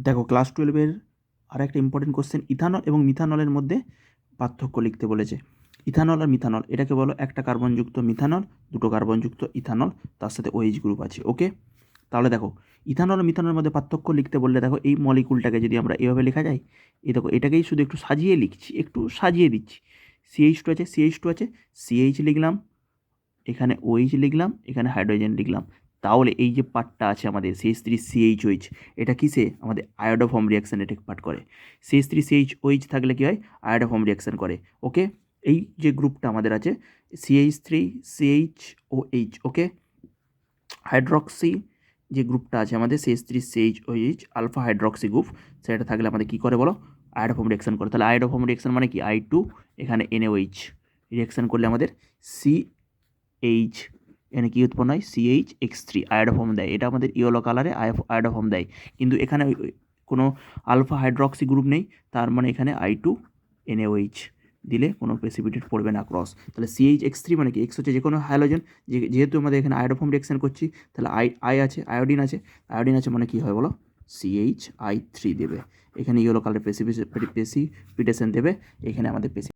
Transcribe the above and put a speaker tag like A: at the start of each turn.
A: দেখো ক্লাস 12-এর আর একটা important question, ethanol এবং মিথানলের মধ্যে পার্থক্য লিখতে বলেছে। ইথানল আর মিথানল এটাকে বলো একটা কার্বনযুক্ত মিথানল, দুটো কার্বনযুক্ত ইথানল, তার সাথে OH গ্রুপ আছে। ওকে, তাহলে দেখো ইথানল আর মিথানলের মধ্যে পার্থক্য লিখতে বললে দেখো এই মলিকুলটাকে যদি আমরা এভাবে লেখা যায়, এই দেখো এটাকেই শুধু একটু সাজিয়ে লিখছি, একটু সাজিয়ে দিচ্ছি। CH2 আছে, CH2 আছে, CH লিখলাম, এখানে OH লিখলাম, এখানে হাইড্রোজেন লিখলাম। তাহলে এই যে পার্টটা আছে আমাদের CH3CHOH, এটা কিসে আমাদের আয়োডোফর্ম রিয়াকশানে টেক পার্ট করে। CH3CHOH থাকলে কী হয়, আয়োডোফর্ম রিয়াকশান করে। ওকে, এই যে গ্রুপটা আমাদের আছে CH3CHOH, ওকে, হাইড্রক্সি যে গ্রুপটা আছে আমাদের CH3CHOH আলফা হাইড্রক্সি গ্রুপ, সেটা থাকলে আমাদের কী করে বলো, আয়োডোফর্ম রিয়াকশান করে। তাহলে আয়োডোফর্ম রিয়াকশান মানে কি, I2 এখানে NaOH রিয়াকশান করলে আমাদের CH এখানে কী উৎপন্ন হয়, CH3 আয়োডোফর্ম দেয়। এটা আমাদের ইয়েলো কালারে আয়োডোফর্ম দেয়, কিন্তু এখানে কোনো আলফা হাইড্রক্সি গ্রুপ নেই, তার মানে এখানে I2 NaOH দিলে কোনো প্রেসিপিটেট পড়বে না ক্রস। তাহলে CH3 মানে কি, এক্স হচ্ছে যে কোনো হাইড্রোজেন, যেহেতু আমাদের এখানে আয়োডোফর্ম রিয়াকশান করছি, তাহলে আই আছে, আয়োডিন আছে, আয়োডিন আছে মানে কী হয় বলো, CHI3 দেবে। এখানে ইয়েলো কালার প্রেসিপিটেশন দেবে, এখানে আমাদের